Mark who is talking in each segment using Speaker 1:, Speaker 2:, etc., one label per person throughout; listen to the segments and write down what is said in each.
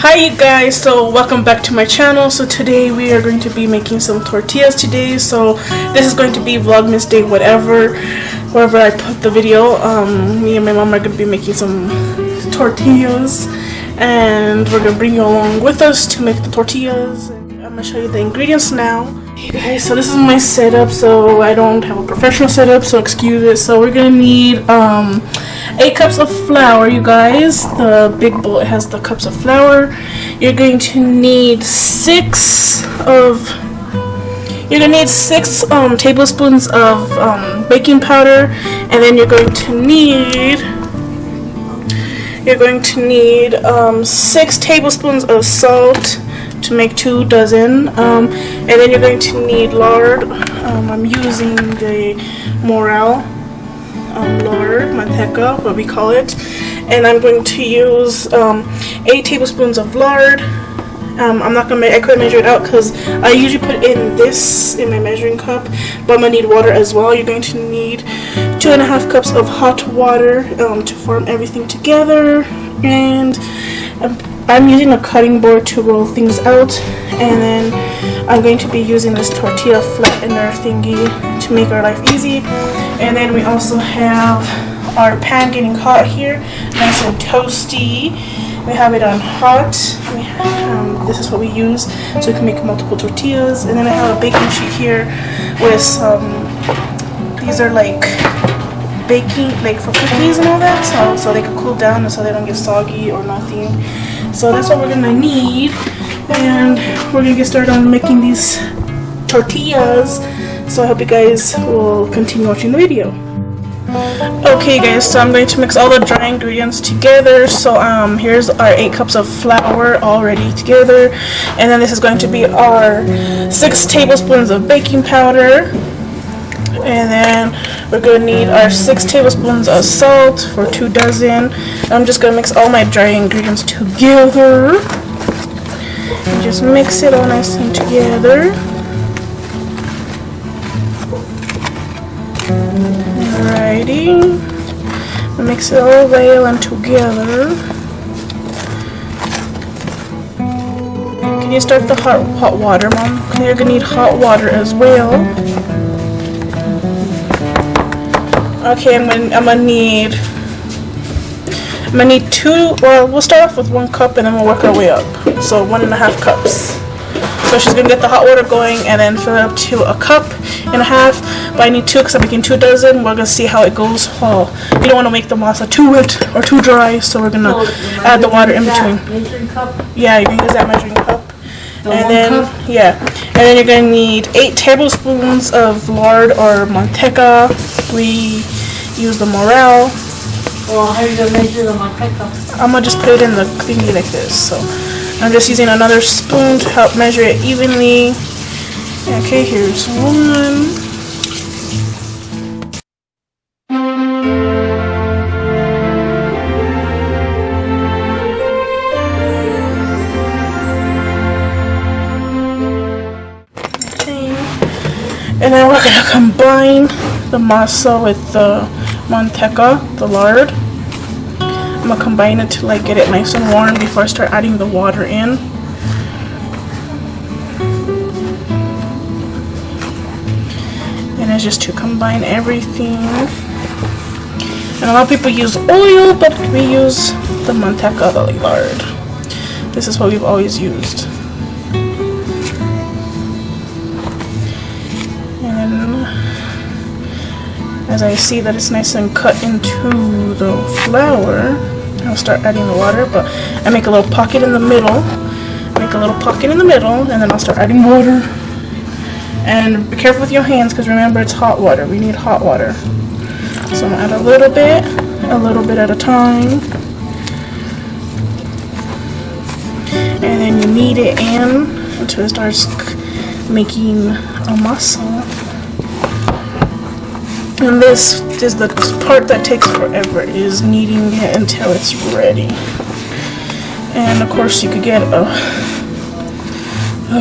Speaker 1: Hi you guys, so welcome back to my channel. So today we are going to be making some tortillas today. So this is going to be Vlogmas day wherever I put the video. Me and my mom are going to be making some tortillas and we're going to bring you along with us to make the tortillas. And I'm going to show you the ingredients now. Hey guys, so this is my setup. So I don't have a professional setup, so excuse it. So we're going to need 8 cups of flour, you guys. The big bowl has the cups of flour. You're going to need 6 tablespoons of baking powder, and then you're going to need 6 tablespoons of salt to make 2 dozen, and then you're going to need lard. I'm using the Corel lard, manteca, what we call it, and I'm going to use 8 tablespoons of lard. I couldn't measure it out because I usually put in my measuring cup, but I'm gonna need water as well. You're going to need 2.5 cups of hot water to form everything together, and I'm using a cutting board to roll things out, and then I'm going to be using this tortilla flattener thingy to make our life easy. And then we also have our pan getting hot here, nice and toasty. We have it on hot. This is what we use so we can make multiple tortillas. And then I have a baking sheet here with these are like baking, like for cookies and all that, so they can cool down and so they don't get soggy or nothing. So that's what we're gonna need, and we're gonna get started on making these tortillas. So I hope you guys will continue watching the video. Okay guys, so I'm going to mix all the dry ingredients together. So here's our 8 cups of flour already together, and then this is going to be our 6 tablespoons of baking powder, and then we're going to need our 6 tablespoons of salt for 2 dozen. I'm just going to mix all my dry ingredients together and just mix it all nice and together. Alrighty, mix it all well and together. Can you start the hot water, Mom? You're gonna need hot water as well. Okay, I'm gonna need 2. Well, we'll start off with 1 cup and then we'll work our way up. So 1.5 cups. So she's gonna get the hot water going and then fill it up to 1.5 cups. But I need 2 because I'm making 2 dozen. We're gonna see how it goes. Oh, you don't want to make the masa too wet or too dry, so we're gonna add the water in between.
Speaker 2: Measuring cup?
Speaker 1: Yeah, you're gonna use that measuring cup. And then you're gonna need 8 tablespoons of lard or manteca. We use the Corel.
Speaker 2: Well, how are you gonna measure the manteca?
Speaker 1: I'm gonna just put it in the thingy like this. So I'm just using another spoon to help measure it evenly. Okay, here's 1. And then we're gonna combine the masa with the manteca, the lard. I'm gonna combine it to get it nice and warm before I start adding the water in. And it's just to combine everything. And a lot of people use oil, but we use the manteca, the lard. This is what we've always used. As I see that it's nice and cut into the flour, I'll start adding the water, but I make a little pocket in the middle. And then I'll start adding water. And be careful with your hands because remember it's hot water. We need hot water. So I'm gonna add a little bit at a time. And then you knead it in until it starts making a masa. And this is the part that takes forever, is kneading it until it's ready. And of course you could get a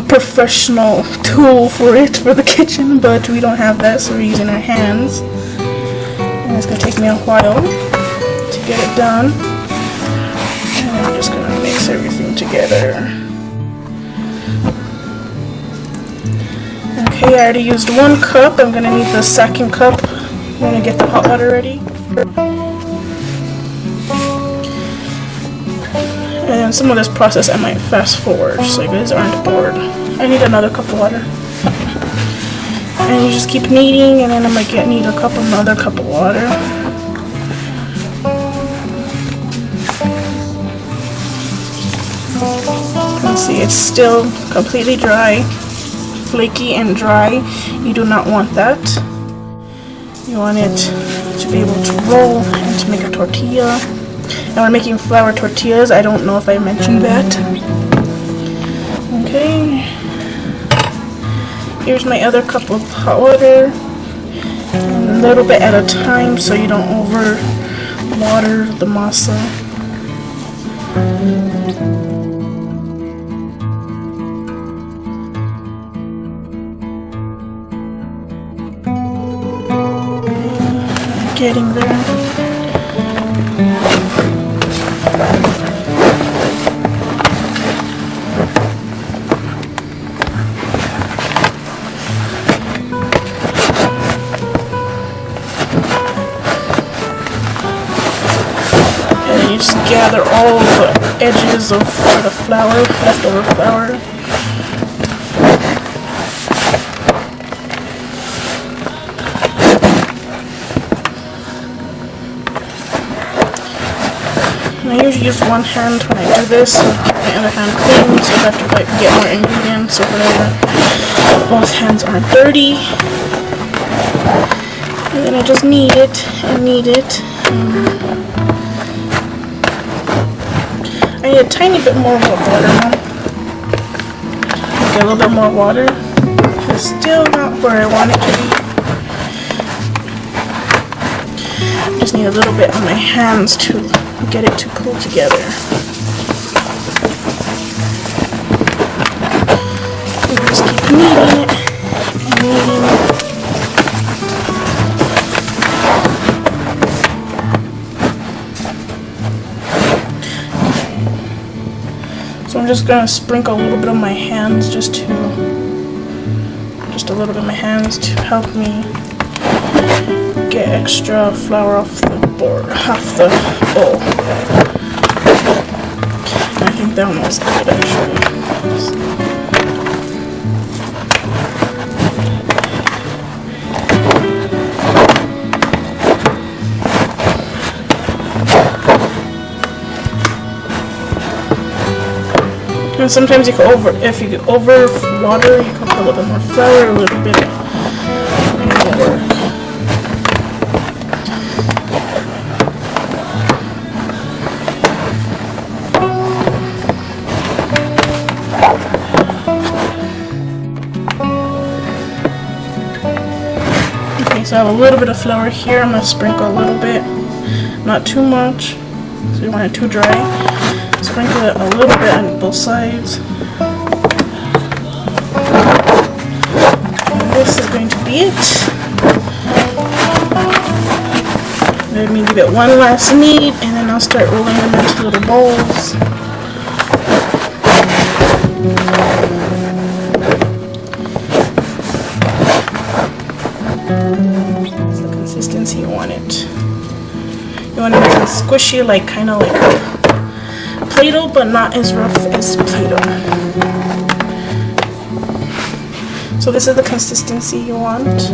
Speaker 1: professional tool for the kitchen, but we don't have that, so we're using our hands. And it's going to take me a while to get it done. And I'm just going to mix mix everything together. Okay, I already used 1 cup. I'm gonna need the second cup. I'm gonna get the hot water ready. And some of this process I might fast forward so you guys aren't bored. I need another cup of water. And you just keep kneading, and then I'm gonna need another cup of water. Let's see, it's still completely dry, flaky and dry. You do not want that. You want it to be able to roll and to make a tortilla. And we're making flour tortillas. I don't know if I mentioned that. Okay. Here's my other cup of hot water. And a little bit at a time so you don't over water the masa. Getting there. And you just gather all the edges of the flour, leftover flour. I usually use one hand when I do this, my other hand clean, so I have to like get more ingredients or whatever. Both hands aren't dirty. And then I just knead it and knead it. I need a tiny bit more water now. Get a little bit more water. It's still not where I want it to be. Just need a little bit on my hands to get it to pull together. And just keep kneading it and kneading it. So I'm just gonna sprinkle a little bit on my hands, just a little bit on my hands to help me get extra flour off the board, off the bowl. I think that one was good actually. And sometimes you can if you over water, you can put a little bit more flour, a little bit more work. So I have a little bit of flour here. I'm going to sprinkle a little bit, not too much, so you want it too dry. Sprinkle it a little bit on both sides. And this is going to be it. Let me give it one last knead, and then I'll start rolling them into little bowls. Consistency you want it. You want it nice and squishy, like kind of like Play-Doh, but not as rough as Play-Doh. So this is the consistency you want.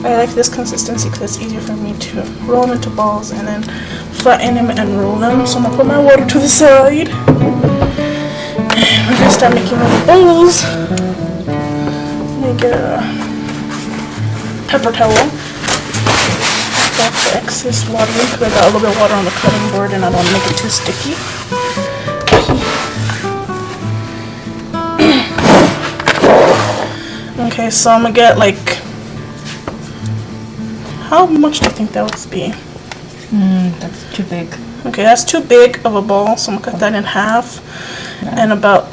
Speaker 1: I like this consistency because it's easier for me to roll them into balls and then flatten them and roll them. So I'm gonna put my water to the side. We're gonna start making little bowls. Get a pepper towel. That's the excess water because I got a little bit of water on the cutting board and I don't want to make it too sticky. Okay, so I'm gonna get like, how much do you think that would be?
Speaker 3: That's too big.
Speaker 1: Okay, that's too big of a ball, so I'm gonna cut that in half. And about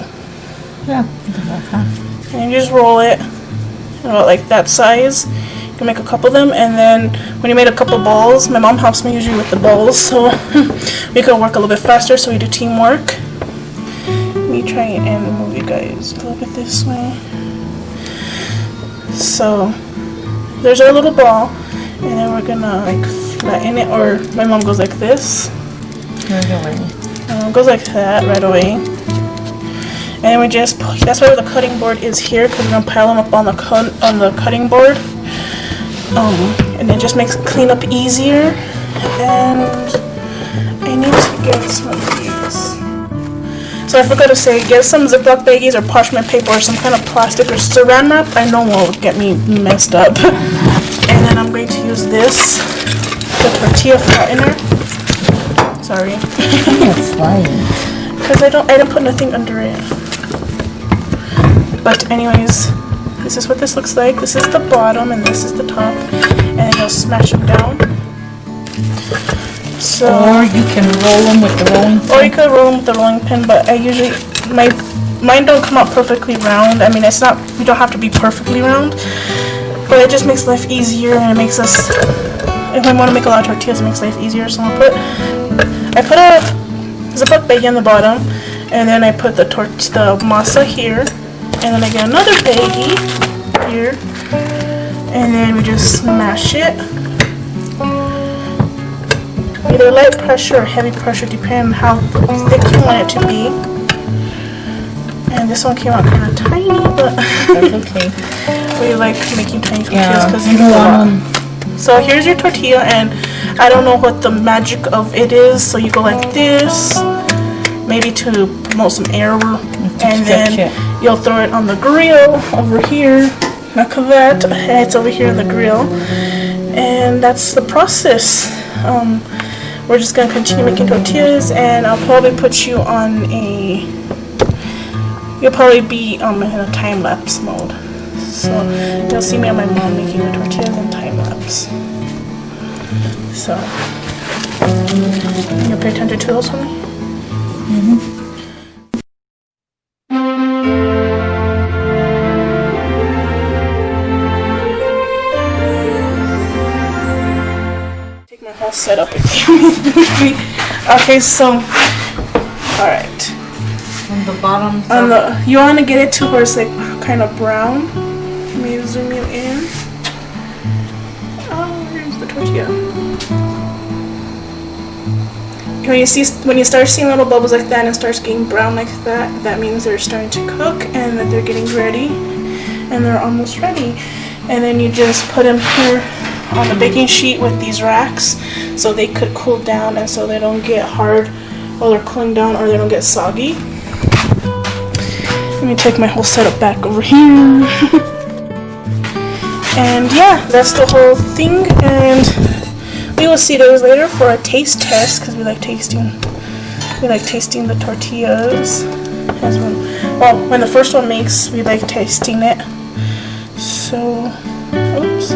Speaker 3: half.
Speaker 1: And you just roll it about like that size. You can make a couple of them, and then when you made a couple balls, my mom helps me usually with the balls, so we can work a little bit faster, so we do teamwork. Let me try and move you guys a little bit this way. So there's our little ball, and then we're gonna like flatten it, or my mom goes like this.
Speaker 3: Right away.
Speaker 1: Goes like that right away. And then we just, that's why the cutting board is here, because we're gonna pile them up on the cutting board. And it just makes cleanup easier. And I need to get some of these. So I forgot to say, get some Ziploc baggies or parchment paper or some kind of plastic or saran wrap. I know will get me messed up. And then I'm going to use this, the tortilla flattener. Sorry.
Speaker 3: It's flying.
Speaker 1: Because I didn't put nothing under it. But anyways, this is what this looks like. This is the bottom and this is the top. And then you'll smash them down. So,
Speaker 3: Or you can roll them with the rolling pin.
Speaker 1: or you could roll them with the rolling pin, but I usually, mine don't come out perfectly round. I mean, it's not, we don't have to be perfectly round. But it just makes life easier, and it makes us, if I want to make a lot of tortillas, it makes life easier. So I put a Ziploc baggie on the bottom, and then I put the masa here, and then I get another baggie here, and then we just smash it. Either light pressure or heavy pressure, depending on how thick you want it to be. And this one came out kind of tiny, but
Speaker 3: That's okay.
Speaker 1: we like making tiny tortillas
Speaker 3: Yeah,
Speaker 1: because
Speaker 3: you don't want them.
Speaker 1: So here's your tortilla, and I don't know what the magic of it is, so you go like this, maybe to promote some air, and then you'll throw it on the grill over here, like that. It's over here in the grill, and that's the process. We're just gonna continue making tortillas, and I'll probably put you on you'll probably be in a time-lapse mode. So you'll see me and my mom making the tortillas in time-lapse. So you'll pay attention to those for me? Take my whole setup again. Okay, so alright.
Speaker 2: On the bottom.
Speaker 1: You want to get it to where it's like kind of brown. Let me zoom you in. Oh, here's the tortilla. When you start seeing little bubbles like that and it starts getting brown like that, that means they're starting to cook and that they're getting ready, and they're almost ready. And then you just put them here on the baking sheet with these racks, so they could cool down and so they don't get hard while they're cooling down, or they don't get soggy. Let me take my whole setup back over here. And yeah, that's the whole thing, and we will see those later for a taste test, because we like tasting the tortillas. When the first one makes, we like tasting it. So, oops.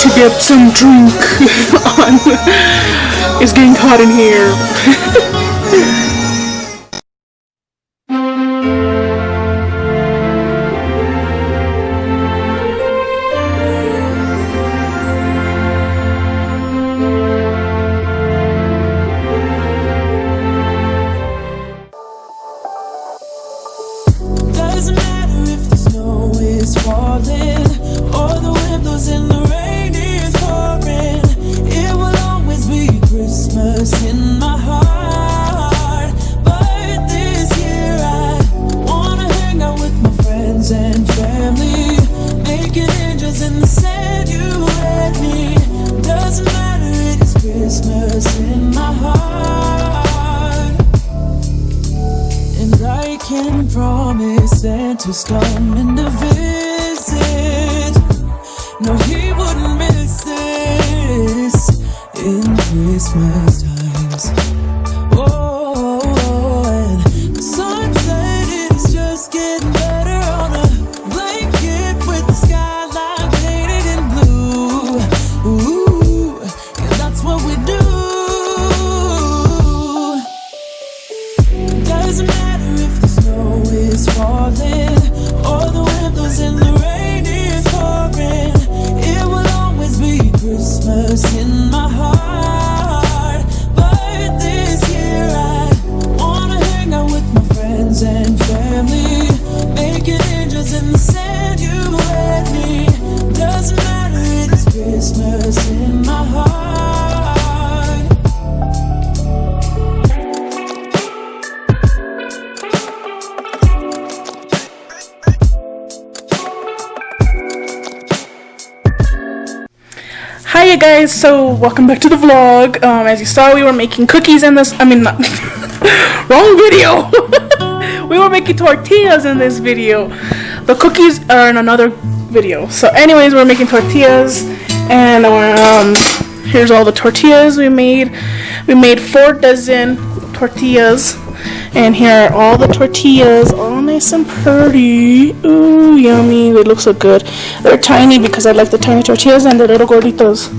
Speaker 1: to get some drink on. It's getting hot in here.
Speaker 4: Doesn't matter if the snow is falling or the wind blows and the rain is pouring. It will always be Christmas in my heart. But this year I wanna hang out with my friends and family, making angels in the sand, you and me. Doesn't matter, it is Christmas in my heart. And I can promise Santa's coming to visit. No, he wouldn't miss this in Christmas times. Oh, and the sunset is just getting better on a blanket with the skyline painted in blue. Ooh, yeah, that's what we do. Doesn't matter if the snow is falling or the wind blows and the rain is pouring. It will always be Christmas in my heart. But this year I wanna hang out with my friends and family, making angels in the sand, you and me. Doesn't matter, it is Christmas in my heart.
Speaker 1: Hi you guys, so welcome back to the vlog. As you saw, we were making cookies in this, not wrong video. We were making tortillas in this video. The cookies are in another video. So anyways, we're making tortillas, and here's all the tortillas we made. We made 4 dozen tortillas, and here are all the tortillas, all nice and pretty. Ooh, yummy. They look so good. They're tiny because I like the tiny tortillas, and the little gorditos,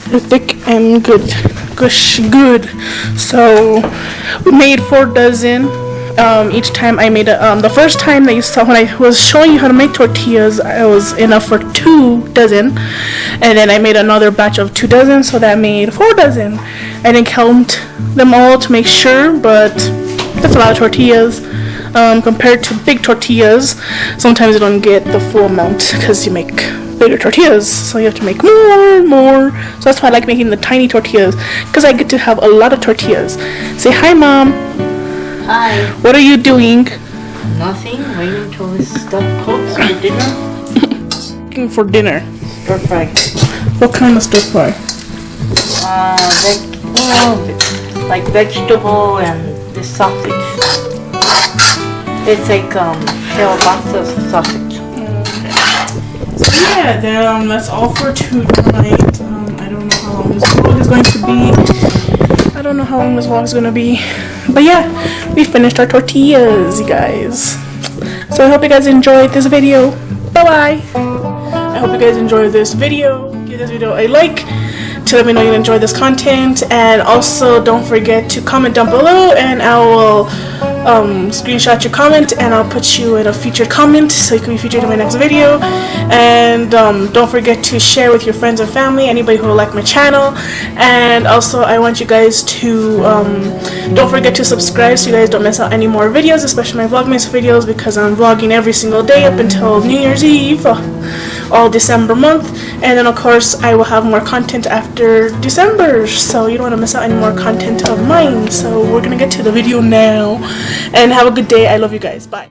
Speaker 1: they're thick and good. Good. So we made 4 dozen. Each time I made the first time that you saw when I was showing you how to make tortillas, I was enough for 2 dozen, and then I made another batch of 2 dozen, so that made 4 dozen. I didn't count them all to make sure, but that's a lot of tortillas. Compared to big tortillas, sometimes you don't get the full amount because you make bigger tortillas, so you have to make more. So that's why I like making the tiny tortillas, because I get to have a lot of tortillas. Say hi, Mom.
Speaker 3: Hi.
Speaker 1: What are you doing?
Speaker 3: Nothing. Waiting till this stuff cooks for dinner.
Speaker 1: Looking for dinner.
Speaker 3: Stir fry.
Speaker 1: What kind of stir fry?
Speaker 3: Like vegetable and this sausage. It's like kielbasa sausage.
Speaker 1: So yeah, that's all for tonight. I don't know how long this vlog is going to be. But yeah, we finished our tortillas, you guys. So I hope you guys enjoyed this video. Bye-bye. I hope you guys enjoyed this video. Give this video a like to let me know you enjoyed this content. And also don't forget to comment down below, and I will screenshot your comment and I'll put you in a featured comment so you can be featured in my next video. And don't forget to share with your friends and family, anybody who will like my channel. And also I want you guys to don't forget to subscribe so you guys don't miss out any more videos, especially my Vlogmas videos, because I'm vlogging every single day up until New Year's Eve, all December month. And then of course I will have more content after December, so you don't want to miss out any more content of mine. So we're gonna get to the video now, and have a good day. I love you guys. Bye.